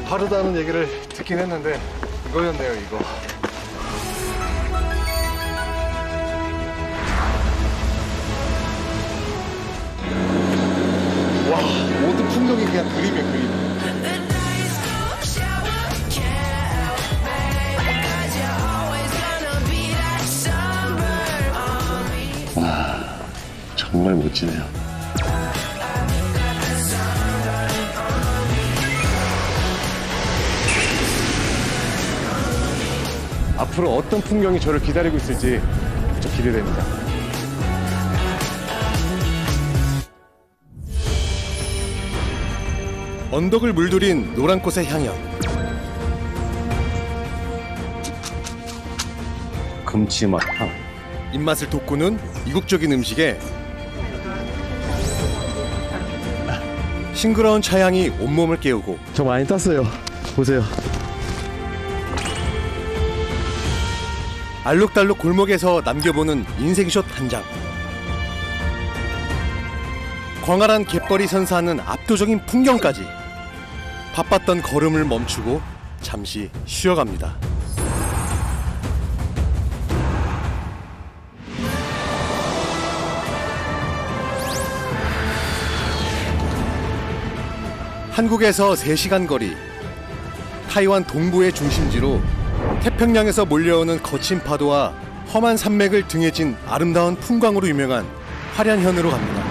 다르다는 얘기를 듣긴 했는데 이거였네요, 이거. 와, 모든 풍경이 그냥 그림이야, 그림. 와, 정말 멋지네요. 앞으로 어떤 풍경이 저를 기다리고 있을지 좀 기대됩니다. 언덕을 물들인 노란 꽃의 향연. 금치맛 향. 입맛을 돋구는 이국적인 음식에 싱그러운 차향이 온몸을 깨우고 저 많이 땄어요. 보세요. 알록달록 골목에서 남겨보는 인생샷 한 장. 광활한 갯벌이 선사하는 압도적인 풍경까지. 바빴던 걸음을 멈추고 잠시 쉬어갑니다. 한국에서 3시간 거리, 타이완 동부의 중심지로 태평양에서 몰려오는 거친 파도와 험한 산맥을 등에 진 아름다운 풍광으로 유명한 화련현으로 갑니다.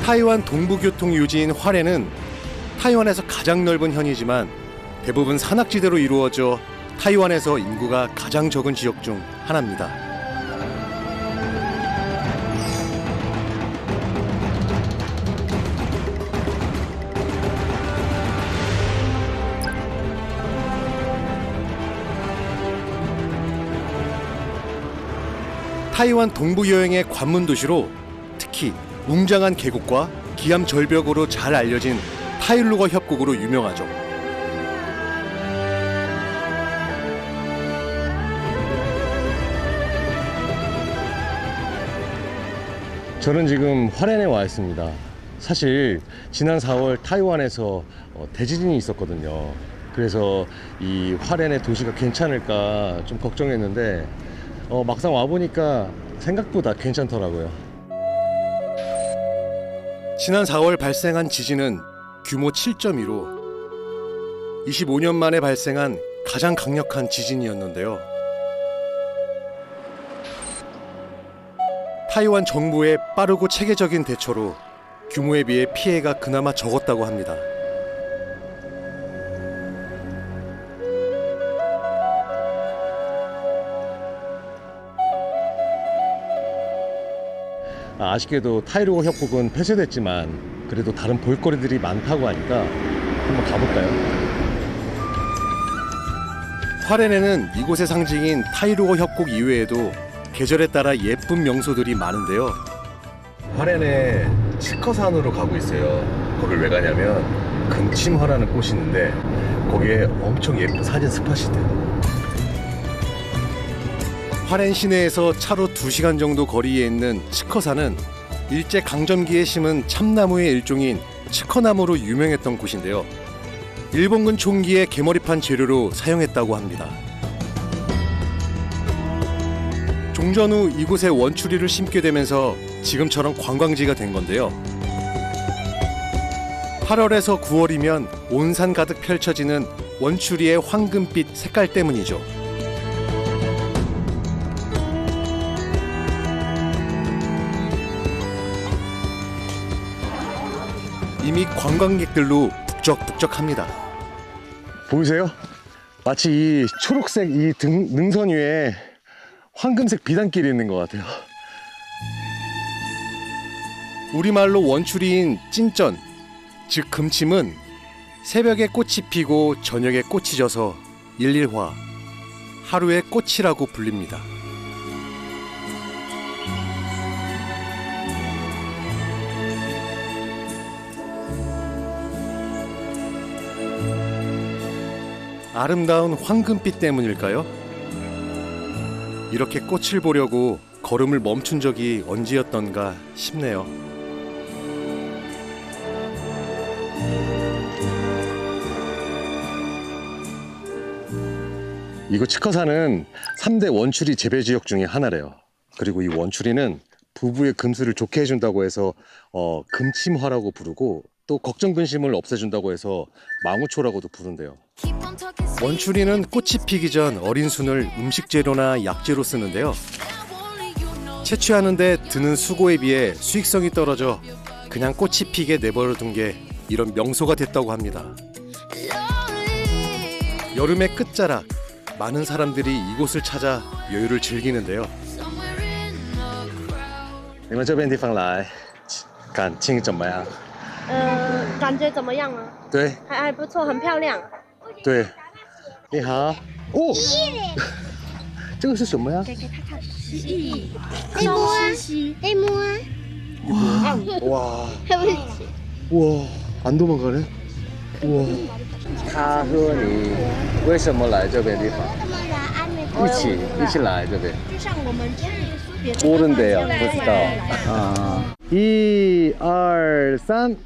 타이완 동부교통 유지인 화롄은 타이완에서 가장 넓은 현이지만 대부분 산악지대로 이루어져 타이완에서 인구가 가장 적은 지역 중 하나입니다. 타이완 동부 여행의 관문 도시로 특히 웅장한 계곡과 기암 절벽으로 잘 알려진 타일루거 협곡으로 유명하죠. 저는 지금 화롄에 와 있습니다. 사실 지난 4월 타이완에서 대지진이 있었거든요. 그래서 이 화롄의 도시가 괜찮을까 좀 걱정했는데 막상 와보니까 생각보다 괜찮더라고요. 지난 4월 발생한 지진은 규모 7.2로 25년 만에 발생한 가장 강력한 지진이었는데요. 타이완 정부의 빠르고 체계적인 대처로 규모에 비해 피해가 그나마 적었다고 합니다. 아쉽게도 타이루거 협곡은 폐쇄됐지만 그래도 다른 볼거리들이 많다고 하니까 한번 가볼까요? 화롄에는 이곳의 상징인 타이루거 협곡 이외에도 계절에 따라 예쁜 명소들이 많은데요. 화롄에 치커산으로 가고 있어요. 거길 왜 가냐면 금침화라는 꽃이 있는데 거기에 엄청 예쁜 사진 스팟이 있대요. 화롄 시내에서 차로 2시간 정도 거리에 있는 치커산은 일제 강점기에 심은 참나무의 일종인 치커나무로 유명했던 곳인데요. 일본군 총기의 개머리판 재료로 사용했다고 합니다. 종전 후 이곳에 원추리를 심게 되면서 지금처럼 관광지가 된 건데요. 8월에서 9월이면 온 산 가득 펼쳐지는 원추리의 황금빛 색깔 때문이죠. 이미 관광객들로 북적북적합니다. 보이세요? 마치 이 초록색 이 능선 위에 황금색 비단길이 있는 것 같아요. 우리말로 원추리인 찐전, 즉 금침은 새벽에 꽃이 피고 저녁에 꽃이 져서 일일화, 하루의 꽃이라고 불립니다. 아름다운 황금빛 때문일까요? 이렇게 꽃을 보려고 걸음을 멈춘 적이 언제였던가 싶네요. 이곳 치커사는 3대 원추리 재배 지역 중에 하나래요. 그리고 이 원추리는 부부의 금슬을 좋게 해준다고 해서 금침화라고 부르고, 또 걱정 근심을 없애준다고 해서 망우초라고도 부른대요. 원추리는 꽃이 피기 전 어린 순을 음식 재료나 약재로 쓰는데요. 채취하는데 드는 수고에 비해 수익성이 떨어져 그냥 꽃이 피게 내버려둔 게 이런 명소가 됐다고 합니다. 여름의 끝자락, 많은 사람들이 이곳을 찾아 여유를 즐기는데요. 你们这边地方来感情怎么样？感觉怎么样啊？对还不错，很漂亮。对，你好。哦，这个是什么呀？可以摸啊，可以摸啊。 와, 对不起。 와, 안 도망가네. 와. 他说你为什么来这边地方？一起来这边。就像我们去 모른대요. 不知道. 아. 1, 2, 3.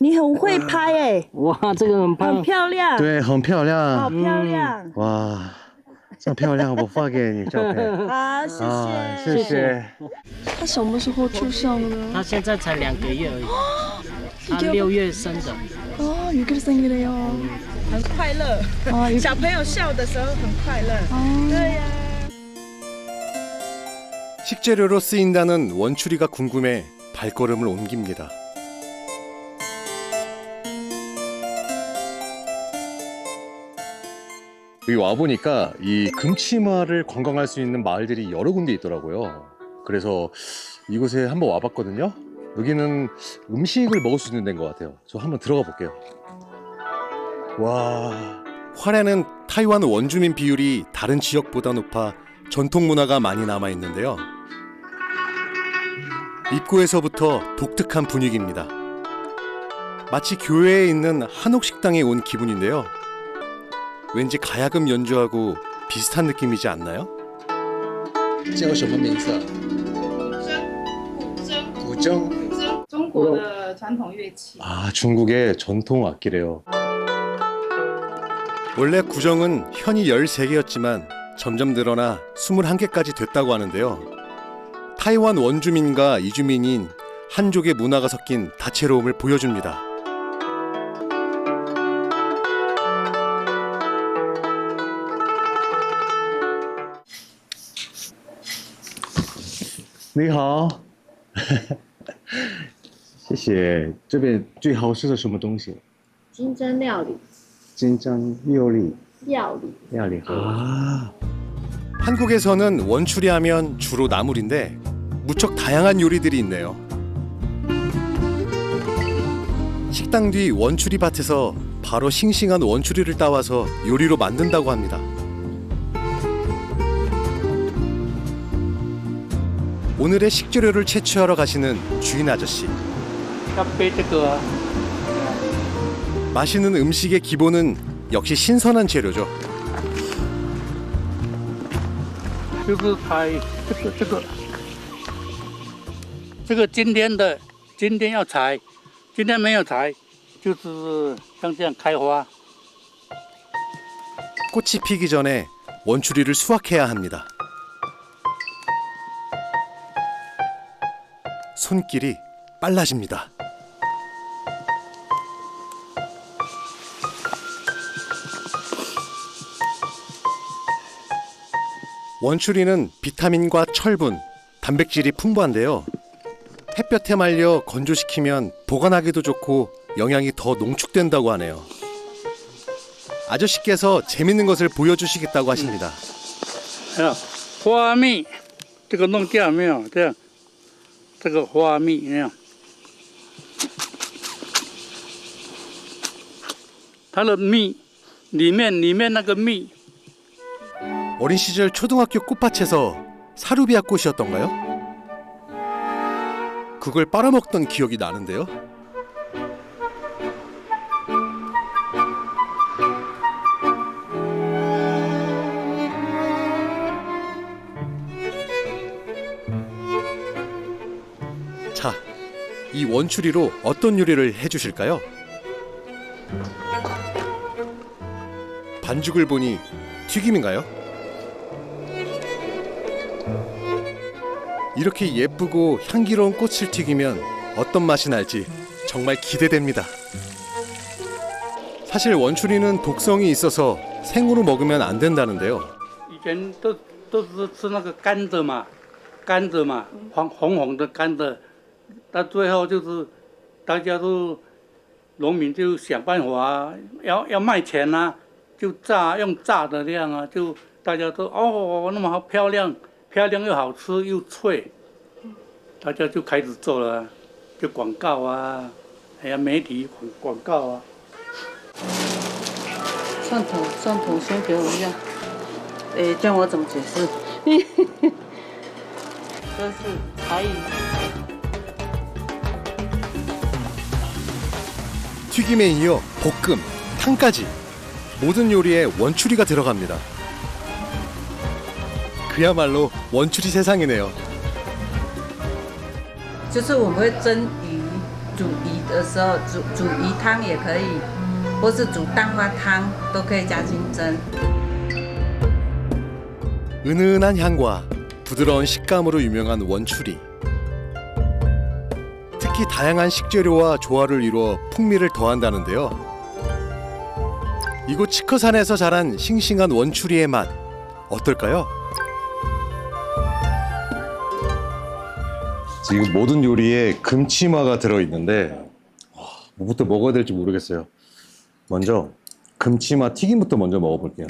你很会拍哎，哇，这个很棒很。漂亮，对，很漂好亮。漂亮，哇，这么漂亮，我发给你照片。好，谢啊，谢。谢谢。他什么时候出生的呢？他现在才2个月而已，他6月生的。哦，6개 생일이에요。 很快乐，哦，小朋友笑的时候很快乐。对呀。 식재료로 쓰인다는 원추리가 궁금해 발걸음을 옮깁니다. 여기 와보니까 이 금치마를 관광할 수 있는 마을들이 여러 군데 있더라고요. 그래서 이곳에 한번 와봤거든요. 여기는 음식을 먹을 수 있는 데인 것 같아요. 저 한번 들어가 볼게요. 와, 화롄는 타이완 원주민 비율이 다른 지역보다 높아 전통 문화가 많이 남아 있는데요. 입구에서부터 독특한 분위기입니다. 마치 교회에 있는 한옥 식당에 온 기분인데요. 왠지 가야금 연주하고 비슷한 느낌이지 않나요? 这有什么名字？古筝。中国的传统乐器。 아, 중국의 전통 악기래요. 원래 구정은 현이 13개였지만 점점 늘어나 21개까지 됐다고 하는데요. 타이완 원주민과 이주민인 한족의 문화가 섞인 다채로움을 보여줍니다.你好，谢谢。这边最好吃的什么东西？金针料理，金针料理。料理。 아. 한국에서는 원추리하면 주로 나물인데 무척 다양한 요리들이 있네요. 식당 뒤 원추리 밭에서 바로 싱싱한 원추리를 따와서 요리로 만든다고 합니다. 오늘의 식재료를 채취하러 가시는 주인 아저씨. 要背这个啊， 맛있는 음식의 기본은 역시 신선한 재료죠. 就是采这个今天要采，今天没有采，就是像这样开花。 꽃이 피기 전에 원추리를 수확해야 합니다. 손길이 빨라집니다. 원추리는 비타민과 철분, 단백질이 풍부한데요. 햇볕에 말려 건조시키면 보관하기도 좋고 영양이 더 농축된다고 하네요. 아저씨께서 재밌는 것을 보여주시겠다고 하십니다. 花蜜，这个弄掉没有？这样，这个花蜜那样，它的蜜里面那个蜜。 어린 시절 초등학교 꽃밭에서 사루비아 꽃이었던가요? 그걸 빨아먹던 기억이 나는데요. 이 원추리로 어떤 요리를 해주실까요? 반죽을 보니 튀김인가요? 이렇게 예쁘고 향기로운 꽃을 튀기면 어떤 맛이 날지 정말 기대됩니다. 사실 원추리는 독성이 있어서 생으로 먹으면 안 된다는데요. 以前都是吃那个甘蔗嘛，甘蔗嘛，红的甘蔗，到最后就是大家都农民就想办法要卖钱啊，就用炸的这样啊，就大家都哦那么好漂亮又好吃又脆，大家就开始做了，就广告啊，还有媒体广告啊。蒜头先给我一下。叫我怎么解释？这是台语。 튀김에 이어 볶음, 탕까지 모든 요리에 원추리가 들어갑니다. 그야말로 원추리 세상이네요. 就是我们会蒸鱼，煮鱼的时候煮鱼汤也可以，或是煮蛋花汤都可以加进蒸。 은은한 향과 부드러운 식감으로 유명한 원추리. 특히 다양한 식재료와 조화를 이루어 풍미를 더한다는데요. 이곳 치커산에서 자란 싱싱한 원추리의 맛 어떨까요? 지금 모든 요리에 금치마가 들어있는데 뭐부터 먹어야 될지 모르겠어요. 먼저 금치마 튀김부터 먼저 먹어볼게요.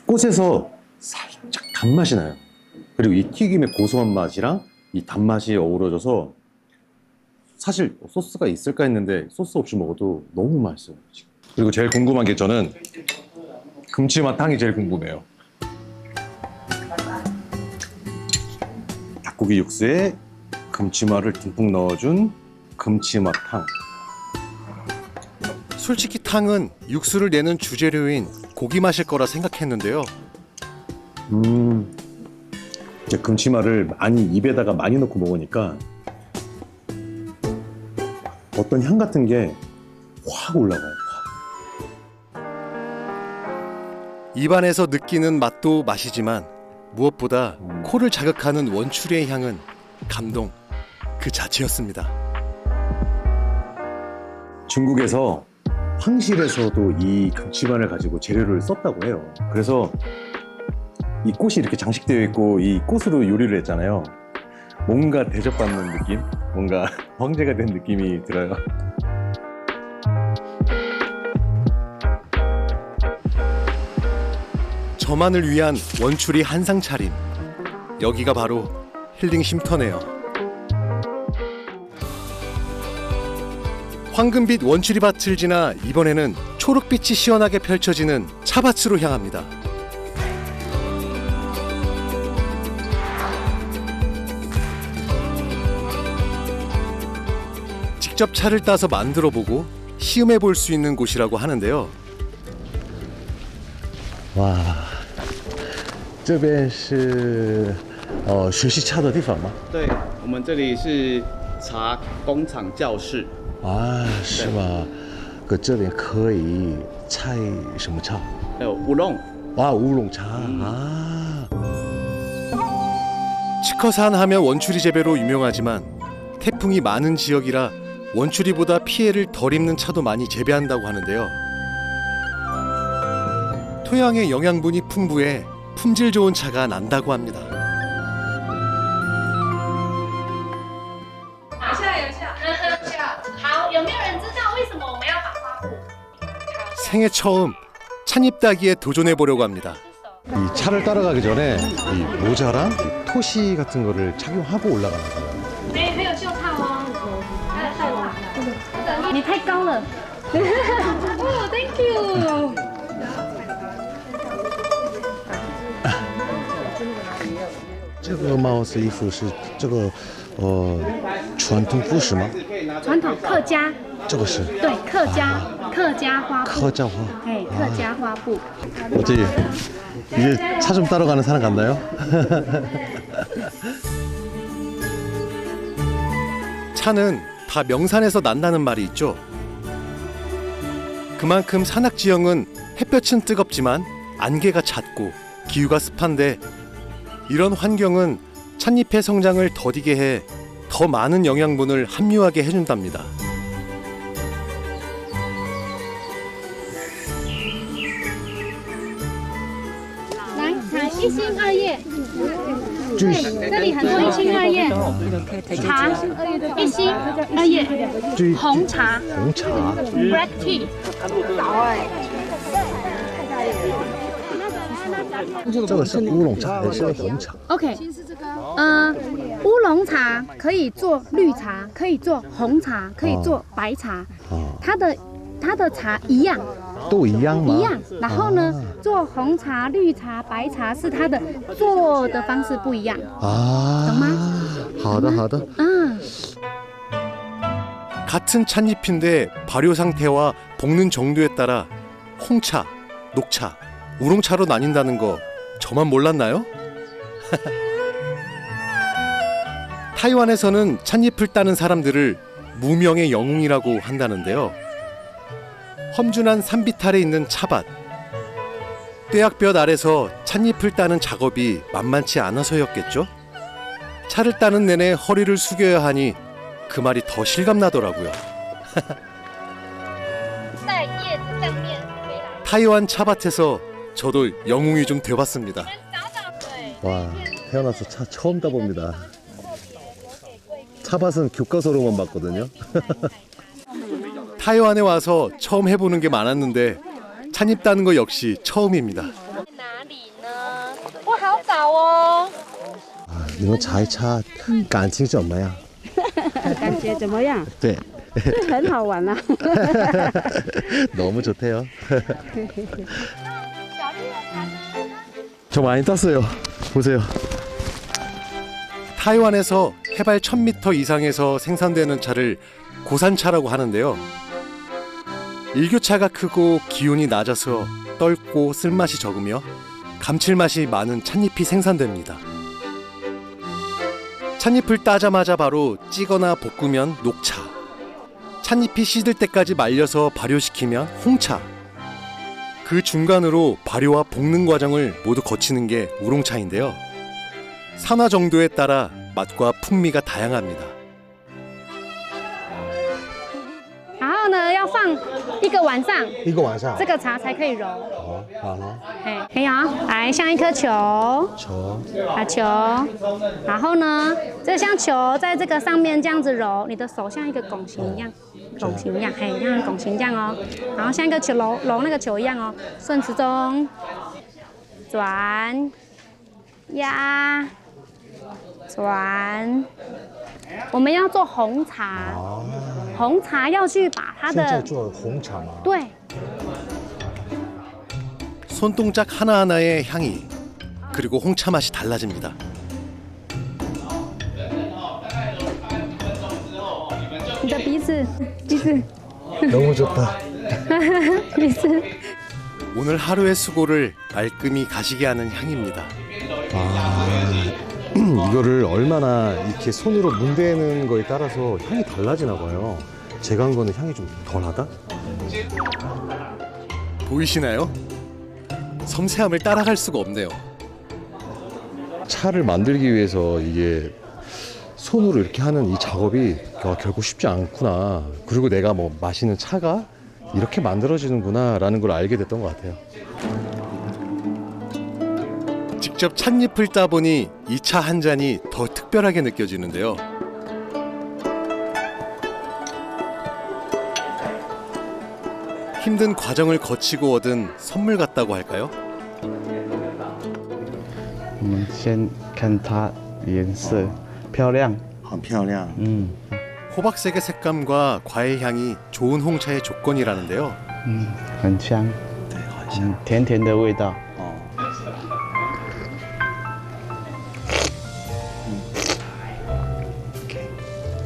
꽃에서 살짝 단맛이 나요. 그리고 이 튀김의 고소한 맛이랑 이 단맛이 어우러져서 사실 소스가 있을까 했는데 소스 없이 먹어도 너무 맛있어요. 그리고 제일 궁금한 게 저는 금치마 탕이 제일 궁금해요. 닭고기 육수에 금치마를 듬뿍 넣어준 금치마탕. 솔직히 탕은 육수를 내는 주재료인 고기 맛일 거라 생각했는데요. 이제 금치마를 입에다가 많이 넣고 먹으니까 어떤 향 같은 게 확 올라가요. 입안에서 느끼는 맛도 맛이지만 무엇보다 코를 자극하는 원추리의 향은 감동 그 자체였습니다. 중국에서 황실에서도 이 금치마를 가지고 재료를 썼다고 해요. 그래서 이 꽃이 이렇게 장식되어 있고 이 꽃으로 요리를 했잖아요. 뭔가 대접받는 느낌? 뭔가 황제가 된 느낌이 들어요. 저만을 위한 원추리 한상 차림. 여기가 바로 힐링 쉼터네요. 황금빛 원추리밭을 지나 이번에는 초록빛이 시원하게 펼쳐지는 차밭으로 향합니다. 직접 차를 따서 만들어 보고 시음해 볼 수 있는 곳이라고 하는데요. 와, 这边是学习茶的地方吗？对，我们这里是茶工厂教室。啊，是吗？这边可以采什么茶？还有乌龙。와, 우롱차. 아. 치커산 하면 원추리 재배로 유명하지만 태풍이 많은 지역이라 원추리보다 피해를 덜 입는 차도 많이 재배한다고 하는데요. 토양의 영양분이 풍부해 품질 좋은 차가 난다고 합니다. 생애 처음 찻잎 따기에 도전해 보려고 합니다. 이 차를 따라가기 전에 이 모자랑 이 토시 같은 거를 착용하고 올라가는 거예요. 没有袖套哦，你太高了。哦，Thank you。 这个帽子衣服是这个传统服饰吗？传统客家。这个是对，客家花布。客家花。哎，客家花布。 어떻게 이제 차 좀 따러 가는 사람 같나요? 차는 다 명산에서 난다는 말이 있죠. 그만큼 산악지형은 햇볕은 뜨겁지만 안개가 잦고 기후가 습한데 이런 환경은 찻잎의 성장을 더디게 해 더 많은 영양분을 함유하게 해준답니다. 来，茶一心二叶。对，这里很多一心二叶。茶一心二叶，红茶 black tea。 这个是乌龙茶还是红茶？ OK， 乌龙茶可以做绿茶，可以做红茶，可以做白茶，它的茶一样，都一样吗？一样。然后呢，做红茶、绿茶、白茶是它的做的方式不一样，懂吗？好的，好的。 같은 찻잎인데 발효 상태와 볶는 정도에 따라 홍차, 녹차, 우롱차로 나뉜다는 거 저만 몰랐나요? 타이완에서는 찻잎을 따는 사람들을 무명의 영웅이라고 한다는데요. 험준한 산비탈에 있는 차밭. 떼약볕 아래서 찻잎을 따는 작업이 만만치 않아서였겠죠? 차를 따는 내내 허리를 숙여야 하니 그 말이 더 실감나더라고요. 타이완 차밭에서 저도 영웅이 좀 돼봤습니다. 와, 태어나서 차 처음 타봅니다. 차밭은 교과서로만 봤거든요. 타이완에 와서 처음 해보는 게 많았는데 찻잎 따는 거 역시 처음입니다. 不好找哦。你们查一查感情怎么样？感觉怎么样？对，很好玩啊。 너무 좋대요. 저 많이 땄어요. 보세요. 타이완에서 해발 1000m 이상에서 생산되는 차를 고산차라고 하는데요. 일교차가 크고 기온이 낮아서 떫고 쓸맛이 적으며 감칠맛이 많은 찻잎이 생산됩니다. 찻잎을 따자마자 바로 찌거나 볶으면 녹차, 찻잎이 시들 때까지 말려서 발효시키면 홍차, 그 중간으로 발효와 볶는 과정을 모두 거치는 게 우롱차인데요. 산화 정도에 따라 맛과 풍미가 다양합니다. 然后呢，要放一个晚上，一个晚上。这个茶才可以揉。好，好了。嘿，可以啊，来像一颗球，球。打球，然后呢，这像球在这个上面这样子揉，你的手像一个拱形一样，拱形一样，嘿，像拱形这样哦，然后像一个球揉那个球一样哦，顺时钟转压转。我们要做红茶，红茶要去把它的现在做红茶吗？对。 손동작 하나하나의 향이 그리고 홍차 맛이 달라집니다. 너무 좋다. 오늘 하루의 수고를 말끔히 가시게 하는 향입니다. 이거를 얼마나 이렇게 손으로 문대는 거에 따라서 향이 달라지나 봐요. 제가 한 거는 향이 좀 덜하다? 보이시나요? 섬세함을 따라갈 수가 없네요. 차를 만들기 위해서 이게 손으로 이렇게 하는 이 작업이 결코 쉽지 않구나. 그리고 내가 뭐 마시는 차가 이렇게 만들어지는구나 라는 걸 알게 됐던 것 같아요. 직접 찻잎을 따보니 이 차 한 잔이 더 특별하게 느껴지는데요. 힘든 과정을 거치고 얻은 선물 같다고 할까요? 我们先看它颜色漂亮，很漂亮. 호박색의 색감과 과의 향이 좋은 홍차의 조건이라는데요. 很香，甜甜的味道。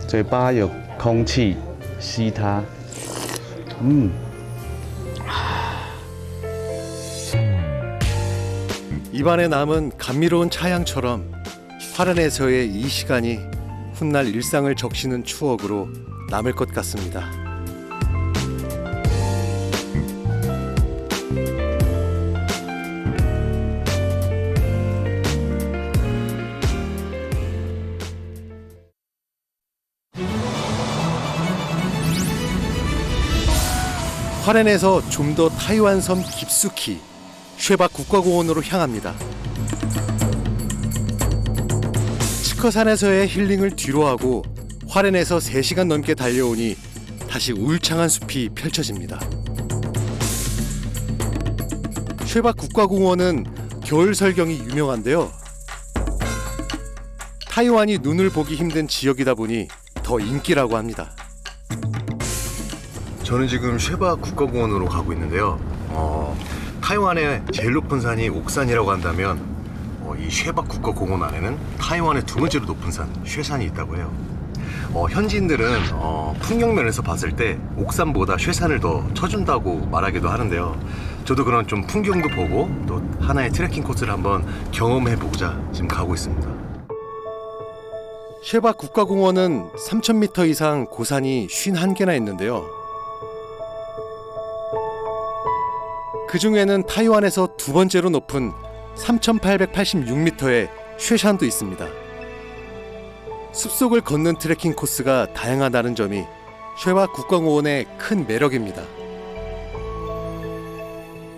嘴巴有空气吸它， 입안에 남은 감미로운 차향처럼 화련에서의 이 시간이 훗날 일상을 적시는 추억으로 남을 것 같습니다. 화롄에서 좀 더 타이완 섬 깊숙이 쉐박 국가공원으로 향합니다. 치커산에서의 힐링을 뒤로하고 화롄에서 3시간 넘게 달려오니 다시 울창한 숲이 펼쳐집니다. 쉐박 국가공원은 겨울 설경이 유명한데요. 타이완이 눈을 보기 힘든 지역이다 보니 더 인기라고 합니다. 저는 지금 쉐박 국가공원으로 가고 있는데요. 타이완의 제일 높은 산이 옥산이라고 한다면 이 쉐박 국가공원 안에는 타이완의 2번째로 높은 산 쉐산이 있다고 해요. 현지인들은 풍경면에서 봤을 때 옥산보다 쉐산을 더 쳐준다고 말하기도 하는데요. 저도 그런 좀 풍경도 보고 또 하나의 트레킹 코스를 한번 경험해보고자 지금 가고 있습니다. 쉐박 국가공원은 3,000m 이상 고산이 51개나 있는데요. 그 중에는 타이완에서 2번째로 높은 3,886m의 쉐산도 있습니다. 숲속을 걷는 트레킹 코스가 다양하다는 점이 쉐박 국가공원의 큰 매력입니다.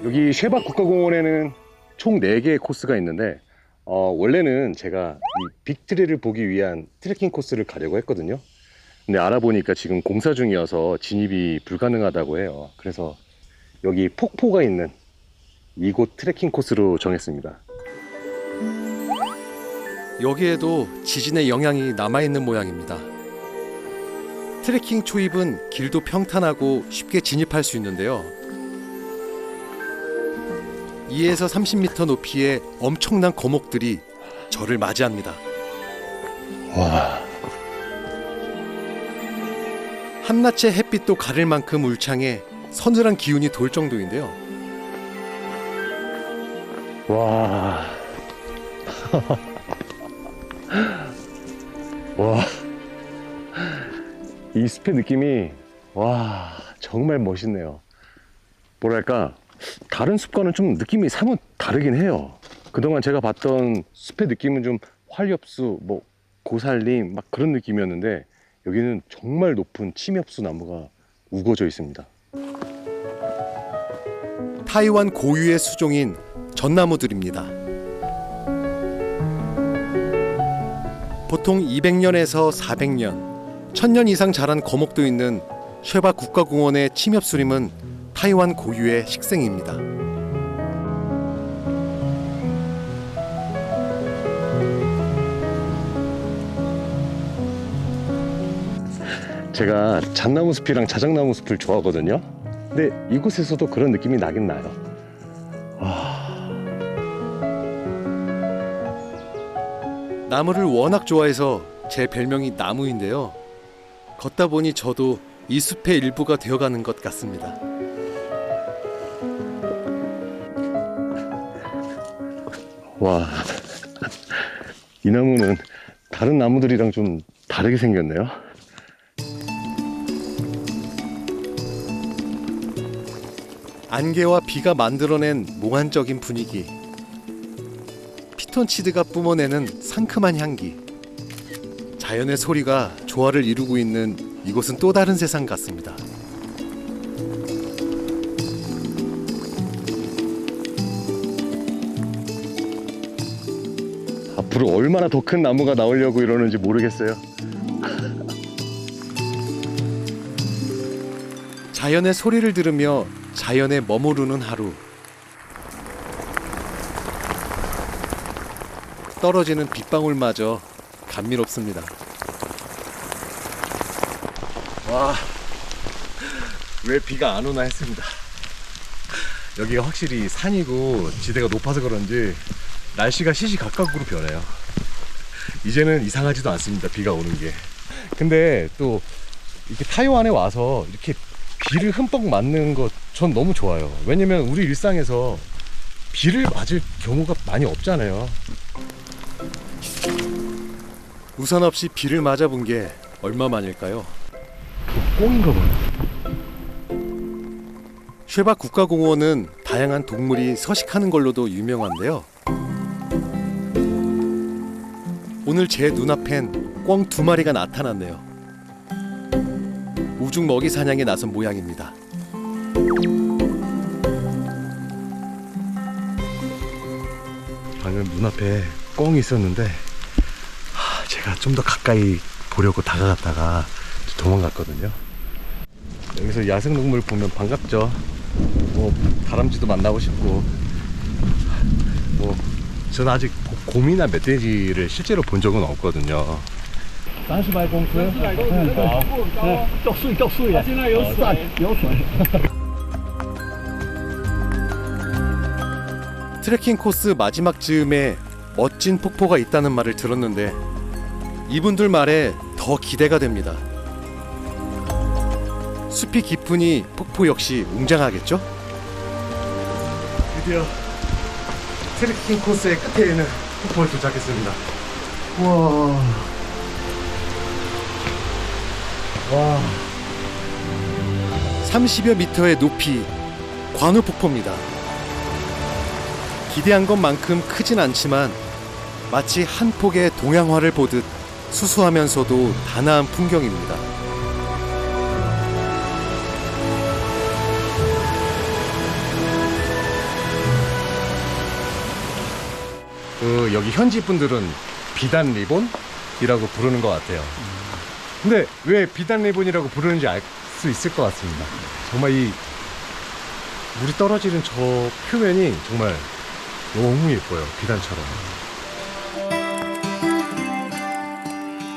여기 쉐박 국가공원에는 총 4개의 코스가 있는데 원래는 제가 이 빅트리를 보기 위한 트레킹 코스를 가려고 했거든요. 근데 알아보니까 지금 공사 중이어서 진입이 불가능하다고 해요. 그래서 여기 폭포가 있는 이곳 트레킹 코스로 정했습니다. 여기에도 지진의 영향이 남아있는 모양입니다. 트레킹 초입은 길도 평탄하고 쉽게 진입할 수 있는데요. 2에서 30m 높이의 엄청난 거목들이 저를 맞이합니다. 와. 한낮의 햇빛도 가릴 만큼 울창해 서늘한 기운이 돌 정도인데요. 와. 와. 이 숲의 느낌이 와 정말 멋있네요. 뭐랄까 다른 숲과는 좀 느낌이 사뭇 다르긴 해요. 그동안 제가 봤던 숲의 느낌은 좀 활엽수, 뭐 고살림 막 그런 느낌이었는데 여기는 정말 높은 침엽수 나무가 우거져 있습니다. 타이완 고유의 수종인 전나무들입니다. 보통 200년에서 400년, 1000년 이상 자란 거목도 있는 쉐박 국가공원의 침엽수림은 타이완 고유의 식생입니다. 제가 잣나무 숲이랑 자작나무 숲을 좋아하거든요. 근데 이곳에서도 그런 느낌이 나긴 나요. 나무를 워낙 좋아해서 제 별명이 나무인데요. 걷다 보니 저도 이 숲의 일부가 되어가는 것 같습니다. 와, 이 나무는 다른 나무들이랑 좀 다르게 생겼네요. 안개와 비가 만들어낸 몽환적인 분위기, 피톤치드가 뿜어내는 상큼한 향기, 자연의 소리가 조화를 이루고 있는 이곳은 또 다른 세상 같습니다. 앞으로 얼마나 더 큰 나무가 나오려고 이러는지 모르겠어요. 자연의 소리를 들으며 자연에 머무르는 하루. 떨어지는 빗방울마저 감미롭습니다. 와, 왜 비가 안 오나 했습니다. 여기가 확실히 산이고 지대가 높아서 그런지 날씨가 시시각각으로 변해요. 이제는 이상하지도 않습니다, 비가 오는 게. 근데 또 이렇게 타이완에 와서 이렇게 비를 흠뻑 맞는 것 전 너무 좋아요. 왜냐면 우리 일상에서 비를 맞을 경우가 많이 없잖아요. 우산 없이 비를 맞아본 게 얼마만일까요? 꽁인가 봐요. 쉐바 국가공원은 다양한 동물이 서식하는 걸로도 유명한데요. 오늘 제 눈앞엔 꿩 2마리가 나타났네요. 우중 먹이 사냥에 나선 모양입니다. 방금 눈앞에 꿩이 있었는데 제가 좀 더 가까이 보려고 다가갔다가 도망갔거든요. 여기서 야생동물 보면 반갑죠. 뭐 다람쥐도 만나고 싶고, 뭐 저는 아직 곰이나 멧돼지를 실제로 본 적은 없거든요. 트레킹 코스 마지막 즈음에 멋진 폭포가 있다는 말을 들었는데 이분들 말에 더 기대가 됩니다. 숲이 깊으니 폭포 역시 웅장하겠죠? 드디어 트레킹 코스의 끝에 있는 폭포에 도착했습니다. 우와. 와. 30여 미터의 높이 관우폭포입니다. 기대한 것만큼 크진 않지만 마치 한 폭의 동양화를 보듯 수수하면서도 단아한 풍경입니다. 여기 현지 분들은 비단 리본이라고 부르는 것 같아요. 근데 왜 비단 리본이라고 부르는지 알 수 있을 것 같습니다. 정말 이 물이 떨어지는 저 표면이 정말 너무 예뻐요. 비단처럼.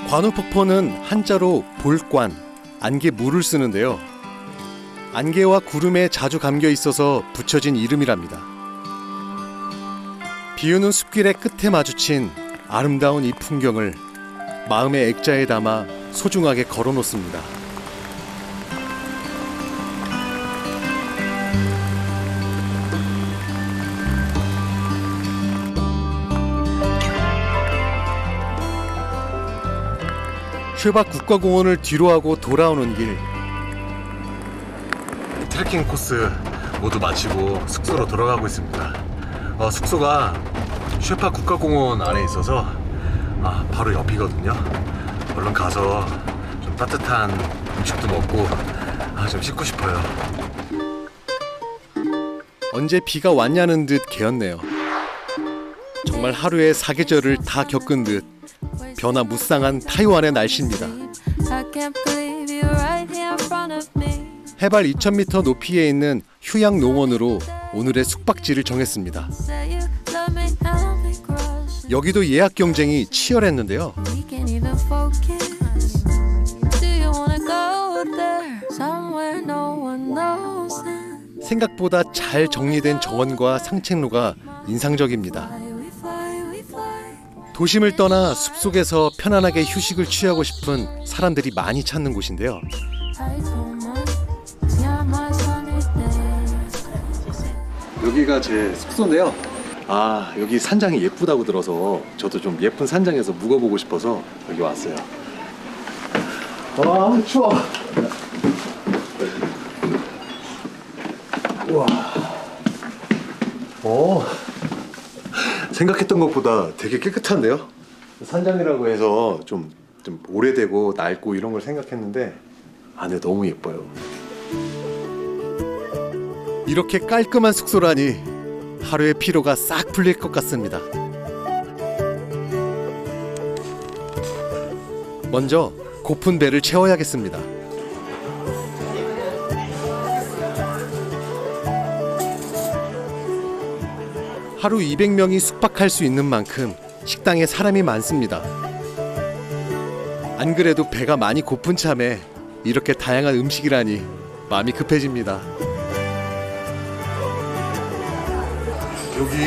관우폭포는 한자로 볼관, 안개 물을 쓰는데요. 안개와 구름에 자주 감겨 있어서 붙여진 이름이랍니다. 비오는 숲길의 끝에 마주친 아름다운 이 풍경을 마음의 액자에 담아 소중하게 걸어놓습니다. 쉐바 국가공원을 뒤로하고 돌아오는 길. 트레킹 코스 모두 마치고 숙소로 돌아가고 있습니다. 숙소가 쉐파 국가공원 안에 있어서 바로 옆이거든요. 얼른 가서 좀 따뜻한 음식도 먹고 좀 씻고 싶어요. 언제 비가 왔냐는 듯 개었네요. 정말 하루에 사계절을 다 겪은 듯 변화무쌍한 타이완의 날씨입니다. 해발 2000m 높이에 있는 휴양 농원으로 오늘의 숙박지를 정했습니다. 여기도 예약 경쟁이 치열했는데요. 생각보다 잘 정리된 정원과 상책로가 인상적입니다. 도심을 떠나 숲속에서 편안하게 휴식을 취하고 싶은 사람들이 많이 찾는 곳인데요. 여기가 제 숙소인데요. 여기 산장이 예쁘다고 들어서 저도 좀 예쁜 산장에서 묵어보고 싶어서 여기 왔어요. 추워. 우와. 생각했던 것보다 되게 깨끗한데요? 산장이라고 해서 좀 오래되고 낡고 이런 걸 생각했는데 안에 너무 예뻐요. 이렇게 깔끔한 숙소라니 하루의 피로가 싹 풀릴 것 같습니다. 먼저 고픈 배를 채워야겠습니다. 하루 200명이 숙박할 수 있는 만큼 식당에 사람이 많습니다. 안 그래도 배가 많이 고픈 참에 이렇게 다양한 음식이라니 마음이 급해집니다. 여기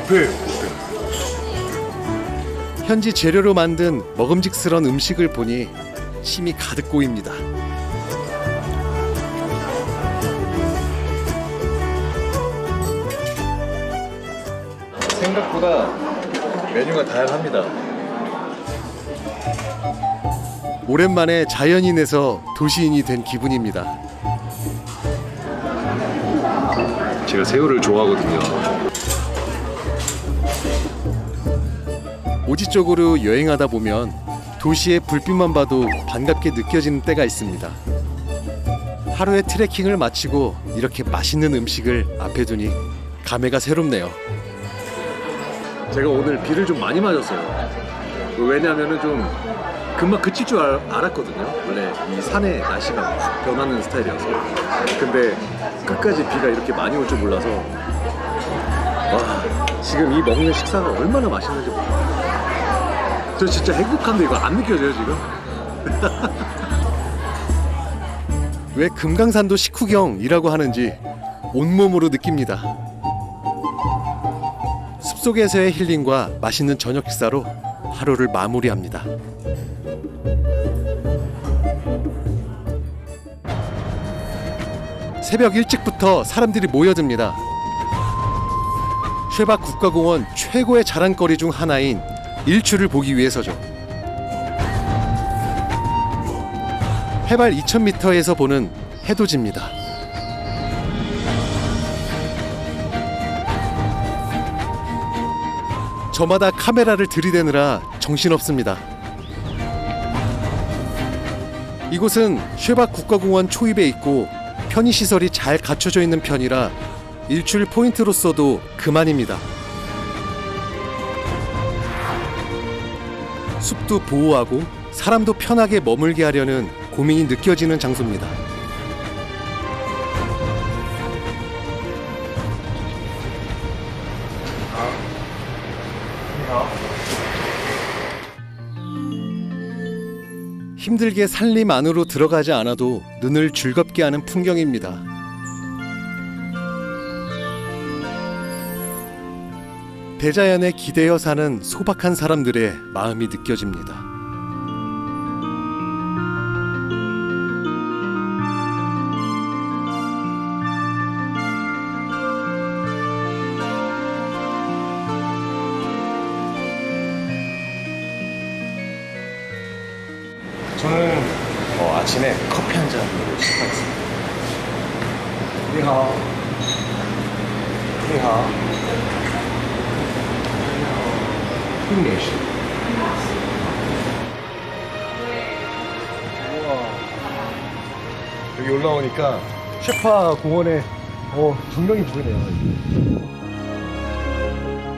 뷔페예요. 현지 재료로 만든 먹음직스러운 음식을 보니 침이 가득 고입니다. 생각보다 메뉴가 다양합니다. 오랜만에 자연인에서 도시인이 된 기분입니다. 제가 새우를 좋아하거든요. 오지 쪽으로 여행하다 보면 도시의 불빛만 봐도 반갑게 느껴지는 때가 있습니다. 하루의 트레킹을 마치고 이렇게 맛있는 음식을 앞에 두니 감회가 새롭네요. 제가 오늘 비를 좀 많이 맞았어요. 왜냐하면은 좀 금방 그칠 줄 알았거든요. 원래 이 산의 날씨가 확 변하는 스타일이어서. 근데 끝까지 비가 이렇게 많이 올 줄 몰라서 와, 지금 이 먹는 식사가 얼마나 맛있는지 몰라요. 저 진짜 행복한데 이거 안 느껴져요 지금? 왜 금강산도 식후경이라고 하는지 온몸으로 느낍니다. 숲속에서의 힐링과 맛있는 저녁 식사로 하루를 마무리합니다. 새벽 일찍부터 사람들이 모여듭니다. 쉐박 국가공원 최고의 자랑거리 중 하나인 일출을 보기 위해서죠. 해발 2000m에서 보는 해돋입니다. 저마다 카메라를 들이대느라 정신없습니다. 이곳은 쉐박 국가공원 초입에 있고 편의시설이 잘 갖춰져 있는 편이라 일출 포인트로서도 그만입니다. 숲도 보호하고 사람도 편하게 머물게 하려는 고민이 느껴지는 장소입니다. 힘들게 산림 안으로 들어가지 않아도 눈을 즐겁게 하는 풍경입니다. 대자연에 기대어 사는 소박한 사람들의 마음이 느껴집니다. 저는 아침에 커피 한 잔으로 시작하겠습니다. 니하오. 니하오. 핑계시. 우와. 여기 올라오니까 쉐파 공원에 분명히 보이네요.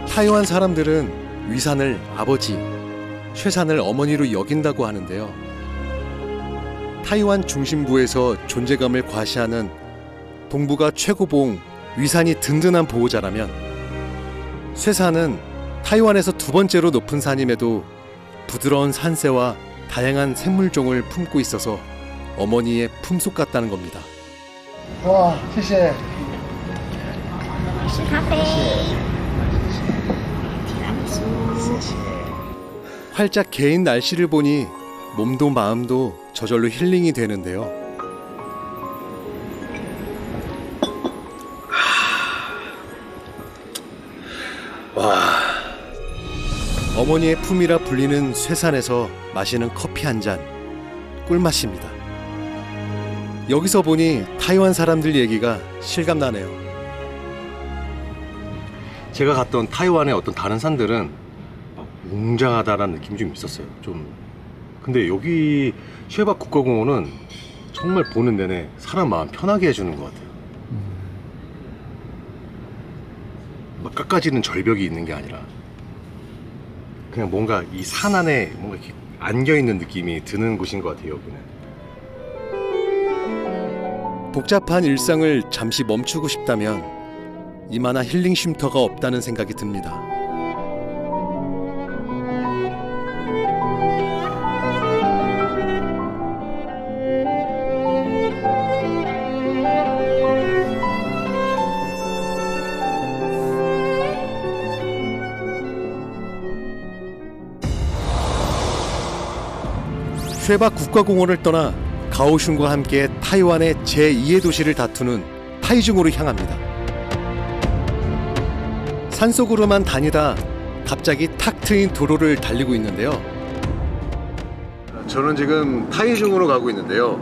타이완 사람들은 위산을 아버지, 쉐산을 어머니로 여긴다고 하는데요. 타이완 중심부에서 존재감을 과시하는 동부가 최고봉 위산이 든든한 보호자라면 쇠산은 타이완에서 두 번째로 높은 산임에도 부드러운 산새와 다양한 생물종을 품고 있어서 어머니의 품속 같다는 겁니다. 와, 谢谢. 활짝 개인 날씨를 보니 몸도 마음도 저절로 힐링이 되는데요. 와. 어머니의 품이라 불리는 쇠산에서 마시는 커피 한 잔, 꿀맛입니다. 여기서 보니 타이완 사람들 얘기가 실감나네요. 제가 갔던 타이완의 어떤 다른 산들은 웅장하다라는 느낌이 좀 있었어요. 근데 여기 쉐박 국가공원은 정말 보는 내내 사람 마음 편하게 해주는 것 같아요. 막 깎아지는 절벽이 있는 게 아니라 그냥 뭔가 이 산 안에 뭔가 이렇게 안겨 있는 느낌이 드는 곳인 것 같아요. 여기는. 복잡한 일상을 잠시 멈추고 싶다면 이만한 힐링 쉼터가 없다는 생각이 듭니다. 쉐박 국가공원을 떠나 가오슝과 함께 타이완의 제2의 도시를 다투는 타이중으로 향합니다. 산속으로만 다니다 갑자기 탁 트인 도로를 달리고 있는데요. 저는 지금 타이중으로 가고 있는데요.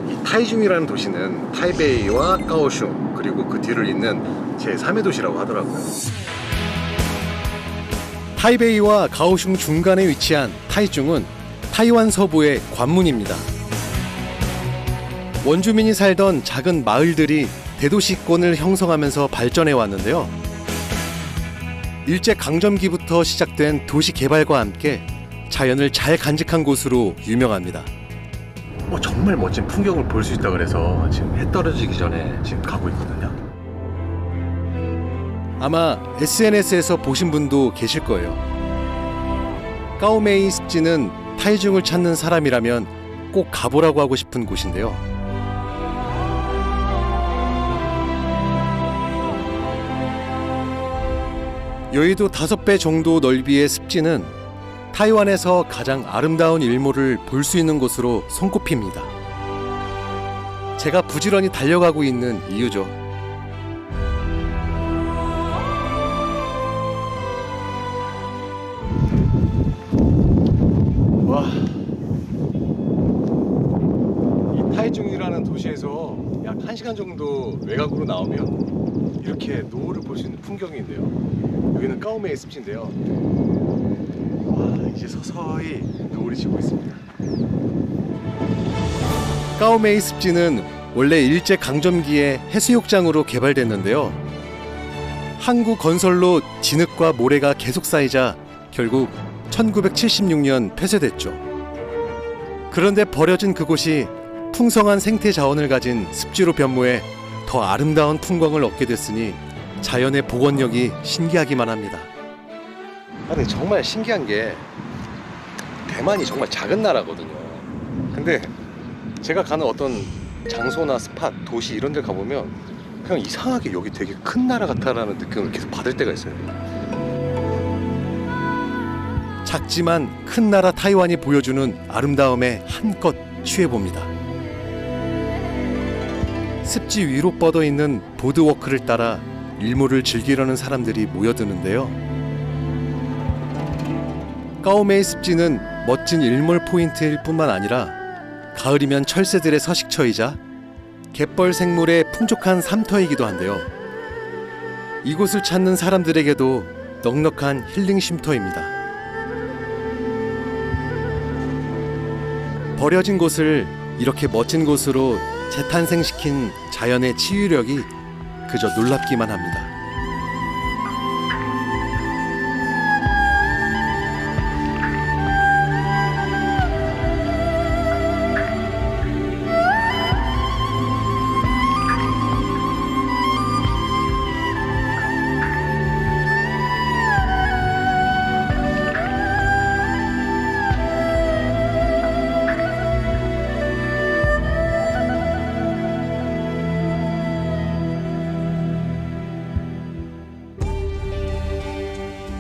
이 타이중이라는 도시는 타이베이와 까오슝 그리고 그 뒤를 잇는 제3의 도시라고 하더라고요. 타이베이와 가오슝 중간에 위치한 타이중은 타이완 서부의 관문입니다. 원주민이 살던 작은 마을들이 대도시권을 형성하면서 발전해 왔는데요. 일제강점기부터 시작된 도시 개발과 함께 자연을 잘 간직한 곳으로 유명합니다. 정말 멋진 풍경을 볼 수 있다 그래서 지금 해 떨어지기 전에 지금 가고 있거든요. 아마 SNS에서 보신 분도 계실 거예요. 까오메이 습지는 타이중을 찾는 사람이라면 꼭 가보라고 하고 싶은 곳인데요. 여의도 5배 정도 넓이의 습지는 타이완에서 가장 아름다운 일몰을 볼 수 있는 곳으로 손꼽힙니다. 제가 부지런히 달려가고 있는 이유죠. 와, 이 타이중이라는 도시에서 약 1시간 정도 외곽으로 나오면 이렇게 노을을 볼 수 있는 풍경인데요. 여기는 까오메이 습지인데요. 와, 이제 서서히 노을이 지고 있습니다. 까오메이 습지는 원래 일제강점기에 해수욕장으로 개발됐는데요. 항구 건설로 진흙과 모래가 계속 쌓이자 결국 1976년 폐쇄됐죠. 그런데 버려진 그곳이 풍성한 생태 자원을 가진 습지로 변모해 더 아름다운 풍광을 얻게 됐으니 자연의 복원력이 신기하기만 합니다. 근데 정말 신기한 게 대만이 정말 작은 나라거든요. 근데 제가 가는 어떤 장소나 스팟, 도시 이런 데 가보면 그냥 이상하게 여기 되게 큰 나라 같다라는 느낌을 계속 받을 때가 있어요. 작지만 큰 나라 타이완이 보여주는 아름다움에 한껏 취해봅니다. 습지 위로 뻗어 있는 보드워크를 따라 일몰을 즐기려는 사람들이 모여드는데요. 까오메이 습지는 멋진 일몰 포인트일 뿐만 아니라 가을이면 철새들의 서식처이자 갯벌 생물의 풍족한 삼터이기도 한데요. 이곳을 찾는 사람들에게도 넉넉한 힐링 쉼터입니다. 버려진 곳을 이렇게 멋진 곳으로 재탄생시킨 자연의 치유력이 그저 놀랍기만 합니다.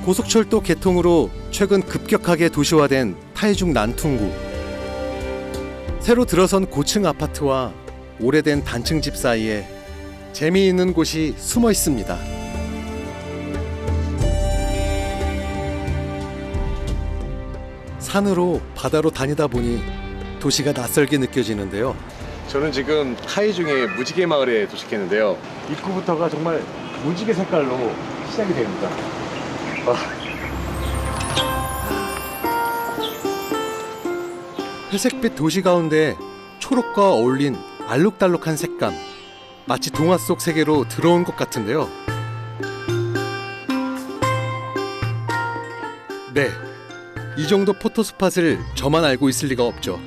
고속철도 개통으로 최근 급격하게 도시화된 타이중 난퉁구. 새로 들어선 고층 아파트와 오래된 단층집 사이에 재미있는 곳이 숨어 있습니다. 산으로 바다로 다니다 보니 도시가 낯설게 느껴지는데요. 저는 지금 타이중의 무지개 마을에 도착했는데요. 입구부터가 정말 무지개 색깔로 시작이 됩니다. 회색빛 도시 가운데 초록과 어울린 알록달록한 색감, 마치 동화 속 세계로 들어온 것 같은데요. 네, 이 정도 포토스팟을 저만 알고 있을 리가 없죠.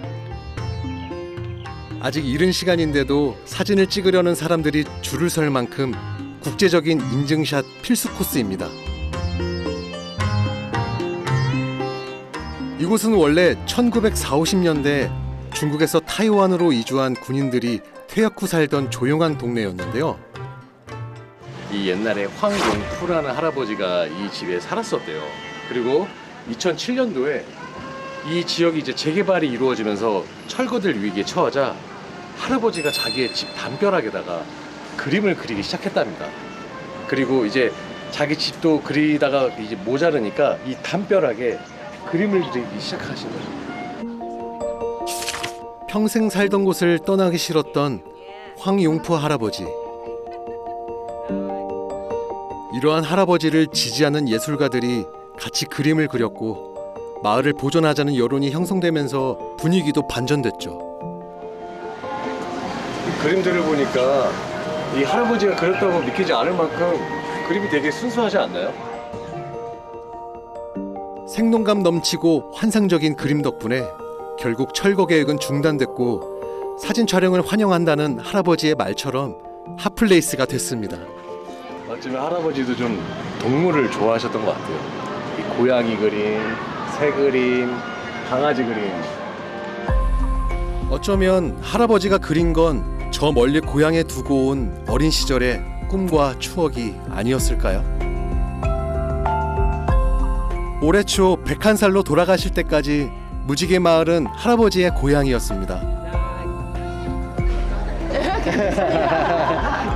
아직 이른 시간인데도 사진을 찍으려는 사람들이 줄을 설 만큼 국제적인 인증샷 필수 코스입니다. 이곳은 원래 1940~50년대 중국에서 타이완으로 이주한 군인들이 퇴역 후 살던 조용한 동네였는데요. 이 옛날에 황용푸라는 할아버지가 이 집에 살았었대요. 그리고 2007년도에 이 지역이 이제 재개발이 이루어지면서 철거될 위기에 처하자 할아버지가 자기의 집 담벼락에다가 그림을 그리기 시작했답니다. 그리고 이제 자기 집도 그리다가 이제 모자르니까 이 담벼락에 그림을 그리기 시작하신 거죠. 평생 살던 곳을 떠나기 싫었던 황용프 할아버지. 이러한 할아버지를 지지하는 예술가들이 같이 그림을 그렸고 마을을 보존하자는 여론이 형성되면서 분위기도 반전됐죠. 그림들을 보니까 이 할아버지가 그렸다고 믿기지 않을 만큼 그림이 되게 순수하지 않나요? 생동감 넘치고 환상적인 그림 덕분에 결국 철거 계획은 중단됐고 사진 촬영을 환영한다는 할아버지의 말처럼 핫플레이스가 됐습니다. 어쩌면 할아버지도 좀 동물을 좋아하셨던 것 같아요. 이 고양이 그림, 새 그림, 강아지 그림. 어쩌면 할아버지가 그린 건 저 멀리 고향에 두고 온 어린 시절의 꿈과 추억이 아니었을까요? 올해 초 101살로 돌아가실 때까지 무지개 마을은 할아버지의 고향이었습니다.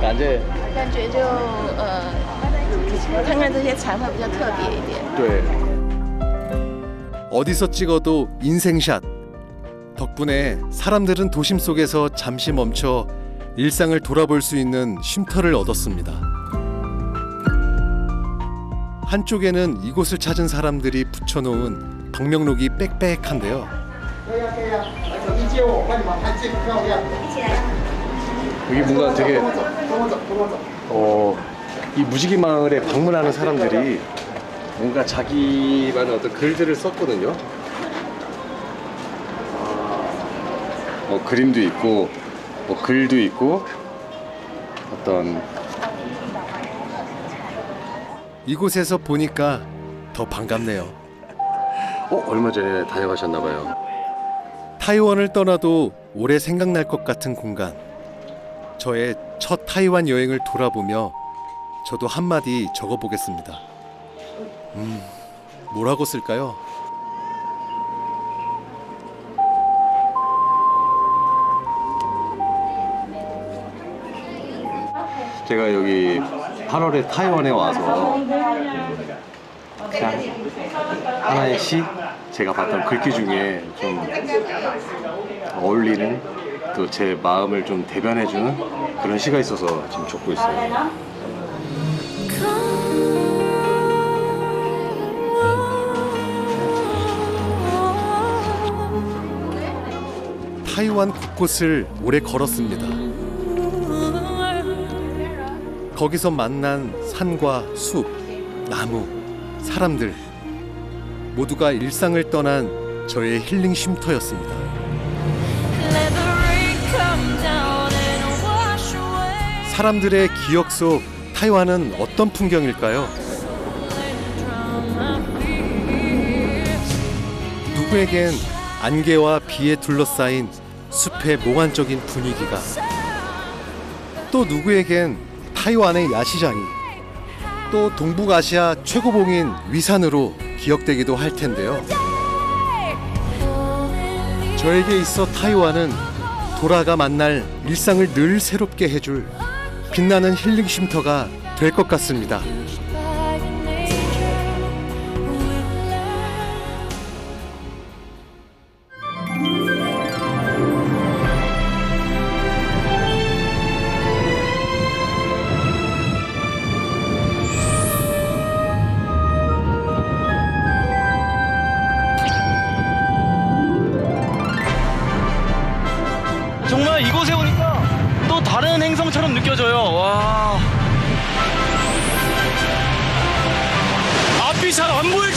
感觉感觉就看看这些彩绘比较特别一点。 对 어디서 찍어도 인생샷. 덕분에 사람들은 도심 속에서 잠시 멈춰 일상을 돌아볼 수 있는 쉼터를 얻었습니다. 한쪽에는 이곳을 찾은 사람들이 붙여놓은 방명록이 빽빽한데요. 여기 뭔가 되게 이 무지개 마을에 방문하는 사람들이 뭔가 자기만의 어떤 글들을 썼거든요. 그림도 있고 글도 있고 어떤 이곳에서 보니까 더 반갑네요. 얼마 전에 다녀가셨나 봐요. 타이완을 떠나도 오래 생각날 것 같은 공간. 저의 첫 타이완 여행을 돌아보며 저도 한마디 적어보겠습니다. 뭐라고 쓸까요? 제가 여기 8월에 타이완에 와서 그냥 하나의 시? 제가 봤던 글귀 중에 좀 어울리는 또 제 마음을 좀 대변해주는 그런 시가 있어서 지금 적고 있어요. 타이완 곳곳을 오래 걸었습니다. 거기서 만난 산과 숲, 나무, 사람들 모두가 일상을 떠난 저의 힐링 쉼터였습니다. 사람들의 기억 속 타이완은 어떤 풍경일까요? 누구에겐 안개와 비에 둘러싸인 숲의 몽환적인 분위기가, 또 누구에겐 타이완의 야시장이, 또 동북아시아 최고봉인 위산으로 기억되기도 할 텐데요. 저에게 있어 타이완은 돌아가 만날 일상을 늘 새롭게 해줄 빛나는 힐링 쉼터가 될 것 같습니다. 정말 이곳에 오니까 또 다른 행성처럼 느껴져요. 와. 앞이 잘 안 보여요.